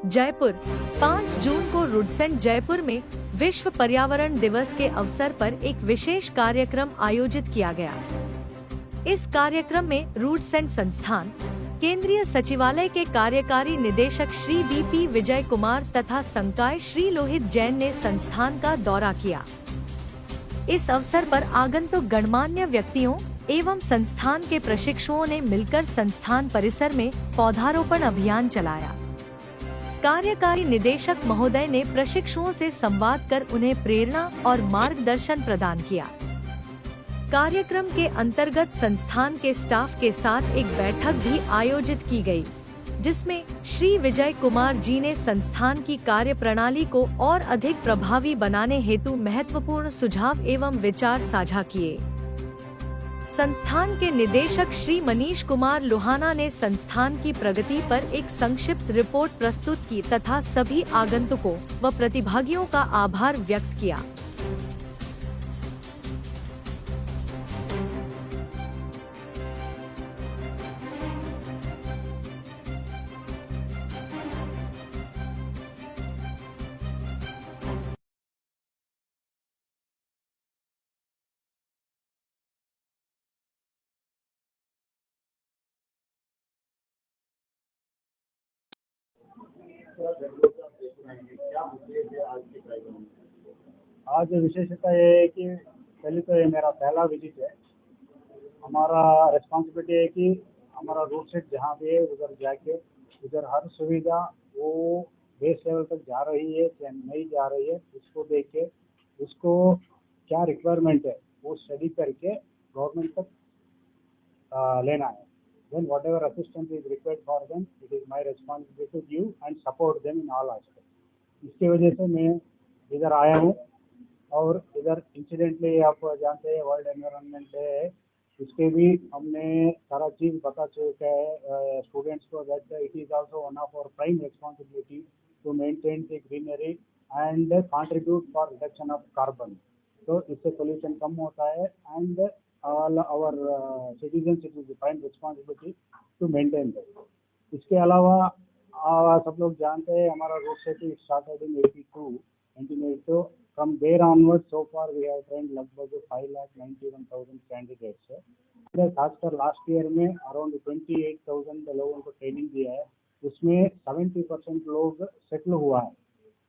जयपुर 5 जून को रूडसेंट जयपुर में विश्व पर्यावरण दिवस के अवसर पर एक विशेष कार्यक्रम आयोजित किया गया। इस कार्यक्रम में रूडसेंट संस्थान, केंद्रीय सचिवालय के कार्यकारी निदेशक श्री DP विजय कुमार तथा संकाय श्री लोहित जैन ने संस्थान का दौरा किया। इस अवसर पर आगंतुक गणमान्य व्यक्तियों एवं संस्थान के प्रशिक्षुओं ने मिलकर संस्थान परिसर में पौधारोपण अभियान चलाया। कार्यकारी निदेशक महोदय ने प्रशिक्षुओं से संवाद कर उन्हें प्रेरणा और मार्गदर्शन प्रदान किया। कार्यक्रम के अंतर्गत संस्थान के स्टाफ के साथ एक बैठक भी आयोजित की गई, जिसमें श्री विजय कुमार जी ने संस्थान की कार्यप्रणाली को और अधिक प्रभावी बनाने हेतु महत्वपूर्ण सुझाव एवं विचार साझा किए। संस्थान के निदेशक श्री मनीष कुमार लोहाना ने संस्थान की प्रगति पर एक संक्षिप्त रिपोर्ट प्रस्तुत की तथा सभी आगंतुकों व प्रतिभागियों का आभार व्यक्त किया। आज विशेषता ये है कि पहले तो ये मेरा पहला विजिट है। हमारा रिस्पॉन्सिबिलिटी है कि हमारा रूट सेट जहाँ भी है उधर जाके उधर हर सुविधा वो बेस लेवल तक जा रही है या नहीं जा रही है, उसको देख के उसको क्या रिक्वायरमेंट है वो स्टडी करके गवर्नमेंट तक लेना है। Then whatever assistance is required for them, it is my responsibility to give and support them in all aspects. इसके वजह से मैं इधर आया हूँ और इधर इंसिडेंटली आप जानते हैं वर्ल्ड एनवायरनमेंट डे है, उसके भी हमने सारा चीज बता चुका है स्टूडेंट्स को that it is also one of our prime responsibility to maintain the greenery and contribute for reduction of carbon. तो इससे पोल्यूशन कम होता है and all our citizens it is the prime responsibility to maintain that. इसके अलावा सब लोग जानते हैं हमारा रोड सेफ्टी स्टार्टेड इन 1982 तो from there onwards so far we have trained लगभग 5,91,000 कैंडिडेट्स है। खासकर लास्ट ईयर में अराउंड 28,000 लोगों को ट्रेनिंग दिया है, उसमें 70% लोग सेटल हुआ है।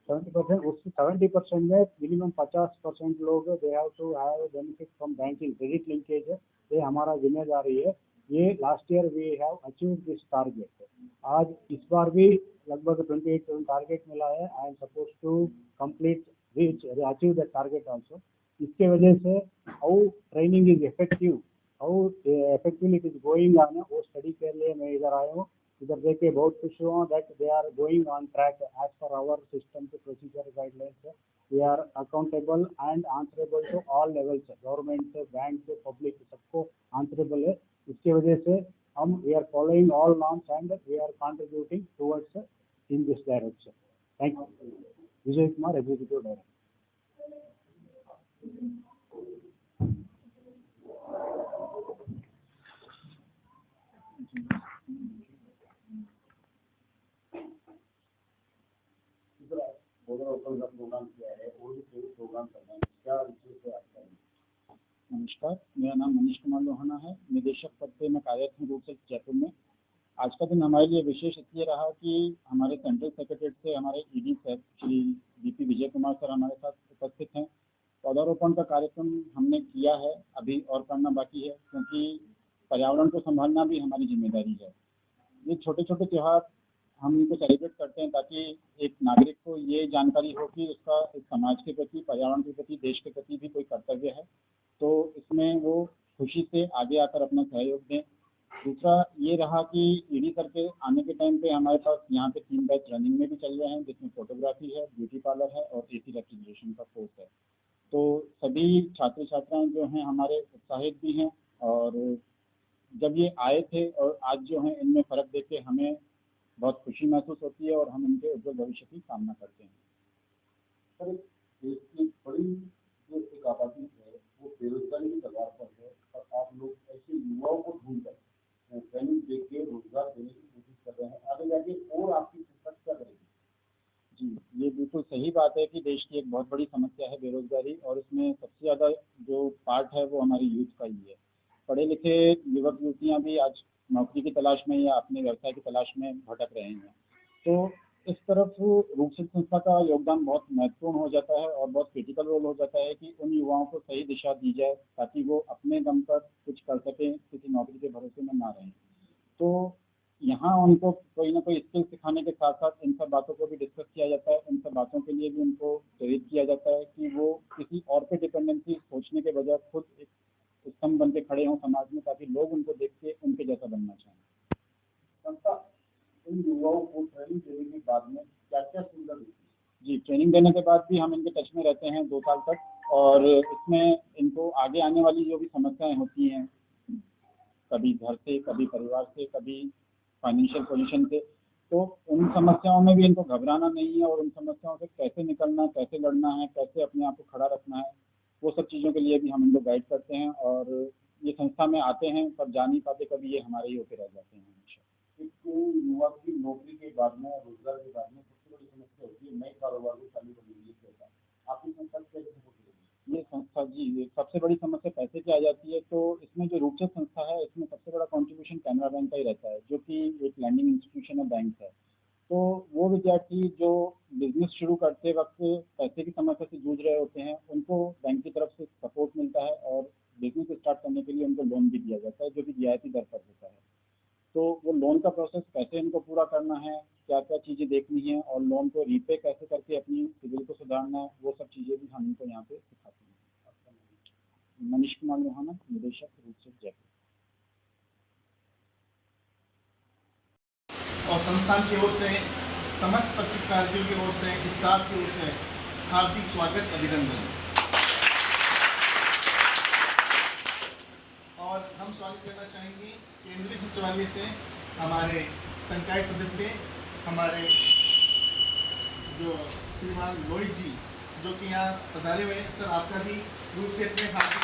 70% उससे 70% में मिनिमम 50% लोग they have to have benefit from banking credit linkage, ये हमारा जिम्मेदारी है। ये last year we have achieve this target. आज इस बार भी लगभग 28,000 टारगेट मिला है। I am suppose to complete reach achieve the target also. इसके वजह से how training is effective, how effectively it is going on, वो स्टडी के लिए मैं इधर आया हूँ। इधर देख के बहुत खुश हुआ that they are going on track as per our system के procedure guidelines. We are accountable and answerable to all levels, government से बैंक से पब्लिक सबको आंसरेबल है। इसकी वजह से हम we are following all norms and we are contributing towards in this direction. Thank you. Vijay Kumar, executive director. Programme किया है और भी प्रोग्राम करना है, क्या विषय आपका? नमस्कार, मेरा नाम मनीष कुमार लोहाना है, निदेशक पद पे मैं कार्यरत हूँ रूट सेट जयपुर में। आज का दिन हमारे लिए विशेष इसलिए रहा कि हमारे सेंट्रल सेक्रेटरी से हमारे ED sir Shri DP Vijay Kumar sir हमारे साथ उपस्थित हैं। पौधारोपण का कार्यक्रम हमने किया है, अभी और करना बाकी है, क्योंकि पर्यावरण को संभालना भी हमारी जिम्मेदारी है। ये छोटे छोटे त्योहार हम इनको सेलिब्रेट करते हैं ताकि एक नागरिक को ये जानकारी हो कि उसका एक समाज के प्रति, पर्यावरण के प्रति, देश के प्रति भी कोई कर्तव्य है, तो इसमें वो खुशी से आगे आकर अपना सहयोग दें। दूसरा ये रहा कि ED सर के आने के टाइम पे हमारे पास यहाँ पे 3 बैच रनिंग में भी चल रहे हैं, जिसमें फोटोग्राफी है, ब्यूटी पार्लर है और AC रेफ्रिजरेशन का कोर्स है। तो सभी छात्र छात्राएं जो हैं हमारे उत्साहित भी हैं और जब ये आए थे और आज जो है इनमें फर्क देख के हमें बहुत खुशी महसूस होती है और हम उनके उज्जवल भविष्य की कामना करते हैं। सर, देश की बड़ी जो एक आबादी है वो बेरोजगारी की कगार पर है और आप लोग ऐसे युवाओं को ढूंढकर ट्रेनिंग देके रोजगार देने की कोशिश कर रहे हैं। आगे जाके और आपकी संस्था क्या करेगी? ये बिल्कुल सही बात है कि देश की एक बहुत बड़ी समस्या है बेरोजगारी, और इसमें सबसे ज़्यादा जो पार्ट है वो हमारी यूथ का ही है। पढ़े लिखे युवक युवतियां भी आज नौकरी की तलाश में या अपने व्यवसाय की तलाश में भटक रहे हैं। तो इस तरफ रूपसिद्ध संस्था का योगदान बहुत महत्वपूर्ण हो जाता है और बहुत क्रिटिकल रोल हो जाता है कि उन युवाओं को सही दिशा दी जाए ताकि वो अपने दम पर कुछ कर सकें, किसी नौकरी के भरोसे में ना रहें। तो यहाँ उनको कोई ना कोई स्किल सिखाने के साथ साथ इन सब बातों को भी डिस्कस किया जाता है। इन सब बातों के लिए भी उनको प्रेरित किया जाता है कि वो किसी और पे डिपेंडेंसी सोचने के बजाय खुद एक स्तंभ बन के खड़े हों समाज में, ताकि लोग उनको देख के उनके जैसा बनना चाहें। इन युवाओं को ट्रेनिंग देने के बाद में क्या क्या सुविधा देती है? जी, ट्रेनिंग देने के बाद भी हम इनके टच में रहते हैं 2 साल तक, और इसमें इनको आगे आने वाली जो भी समस्याएं होती हैं, कभी घर से, कभी परिवार से, कभी फाइनेंशियल पोजीशन से, तो उन समस्याओं में भी इनको घबराना नहीं है और उन समस्याओं से कैसे निकलना, कैसे लड़ना है, कैसे अपने आप को खड़ा रखना है, वो सब चीज़ों के लिए भी हम इनको गाइड करते हैं। और ये संस्था में आते हैं पर जा नहीं पाते, कभी ये हमारे ही होते रह जाते हैं हमेशा। युवा की नौकरी के बाद में, रोजगार के बाद में सबसे बड़ी समस्या होती है नए कारोबार को चालू करने के लिए। आपकी संस्था कैसे सपोर्ट करेगी? ये संस्था जी सबसे बड़ी समस्या पैसे की आ जाती है, तो इसमें जो रूपसिद्ध संस्था है इसमें सबसे बड़ा कंट्रीब्यूशन कैनरा बैंक का ही रहता है, जो कि एक लैंडिंग इंस्टीट्यूशन है, बैंक है। तो वो विद्यार्थी जो बिजनेस शुरू करते वक्त पैसे की समस्या से जूझ रहे होते हैं, उनको बैंक की तरफ से सपोर्ट मिलता है और बिजनेस स्टार्ट करने के लिए उनको लोन भी दिया जाता है, जो कि रियायती दर पर होता है। तो वो लोन का प्रोसेस कैसे इनको पूरा करना है, क्या क्या चीज़ें देखनी है और लोन को रीपे कैसे करके अपनी सिविल को सुधारना है, वो सब चीज़ें भी हम इनको यहाँ पे सिखाते हैं। मनीष कुमार लोहाना, निदेशक रूपसिद्ध जयपुर। और संस्थान की ओर से, समस्त प्रशिक्षणार्थियों की ओर से, स्टाफ की ओर से हार्दिक स्वागत, अभिनंदन। और हम स्वागत करना चाहेंगे केंद्रीय सचिवालय से हमारे संकाय सदस्य, हमारे जो श्रीमान लोहित जी, जो कि यहाँ पधारे हुए हैं। सर, आपका भी रूपसिद्ध में हार्दिक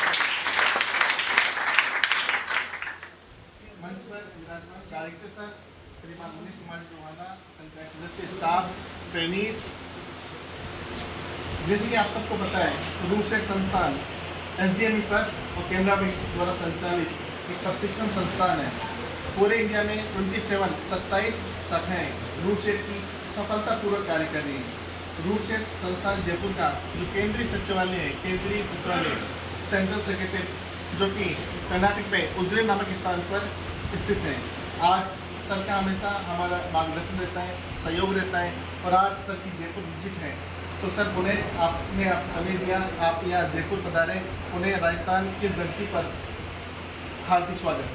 मंच पर विराजमान डायरेक्टर सर श्रीमान मनीष कुमार लोहाना, संकाय सदस्य, स्टाफ, ट्रेनीज। जैसे कि आप सबको पता है, रूपसिद्ध संस्थान SDME ट्रस्ट और कैनरा बैंक द्वारा संचालित एक प्रशिक्षण संस्थान है। पूरे इंडिया में 27 शाखाएं रूपसिद्ध की सफलतापूर्वक कार्य कर रही हैं। रूपसिद्ध संस्थान जयपुर का जो केंद्रीय सचिवालय है, केंद्रीय सचिवालय सेंट्रल सेक्रेटरी, जो कि कर्नाटक में उज्जैन नामक स्थान पर स्थित है। आज सर का हमेशा हमारा मार्गदर्शन रहता है, सहयोग रहता है, और आज सर की जयपुर विजिट है। तो सर, उन्हें आपने समय दिया, आप यहाँ जयपुर पधारे, उन्हें राजस्थान की धरती पर हार्दिक स्वागत।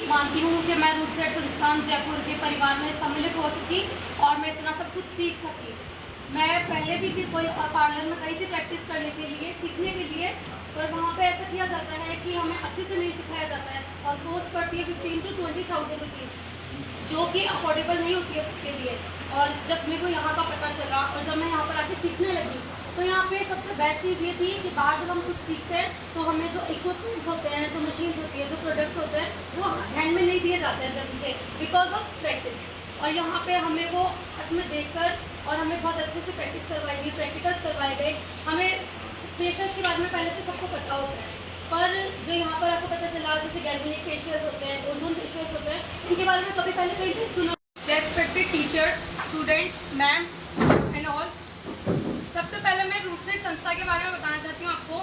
मानती हूँ कि मैं रूपसिद्ध संस्थान जयपुर के परिवार में सम्मिलित हो सकी और मैं इतना सब कुछ सीख सकी। मैं पहले भी कोई पार्लर में गई थी प्रैक्टिस करने के लिए, सीखने के लिए, पर वहाँ पे ऐसा किया जाता है कि हमें अच्छे से नहीं सिखाया जाता है और कॉस्ट पड़ती है 15,000 to 20,000 रुपीज़, जो कि अफोर्डेबल नहीं होती है सबके लिए। और जब मेरे को यहाँ का पता चला और जब मैं यहाँ पर आके सीखने लगी, तो यहाँ पे सबसे बेस्ट चीज़ ये थी कि बाहर जब हम कुछ सीखते हैं तो हमें जो इक्विपमेंट्स होते हैं, जो मशीन होती है, जो प्रोडक्ट्स होते हैं, वो हैंड में नहीं दिए जाते हैं जल्दी से, बिकॉज ऑफ प्रैक्टिस। और यहाँ पे हमें वो हाथ में देखकर और हमें बहुत अच्छे से प्रैक्टिस करवाई गई, प्रैक्टिकल्स करवाए गए। हमें फेशियल्स के बारे में पहले से सबको पता होता है, पर जो यहाँ पर आपको पता चला, जैसे गैल्वेनिक फेशियल्स होते हैं, ओजोन फेशियल्स होते हैं, इनके बारे में कभी पहले कहीं नहीं सुना। Respected teachers, students, ma'am and all, सबसे पहले मैं रूपसिद्ध संस्था के बारे में बताना चाहती हूँ आपको।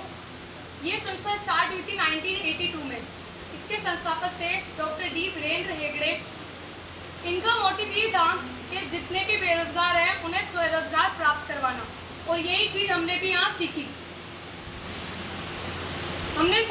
ये संस्था स्टार्ट हुई थी 1982 में। इसके संस्थापक थे डॉक्टर डी वीरेंद्र हेगड़े। इनका मोटिव ये था कि जितने भी बेरोजगार हैं उन्हें स्वरोजगार प्राप्त करवाना, और यही चीज़ हमने भी यहाँ सीखी। हमने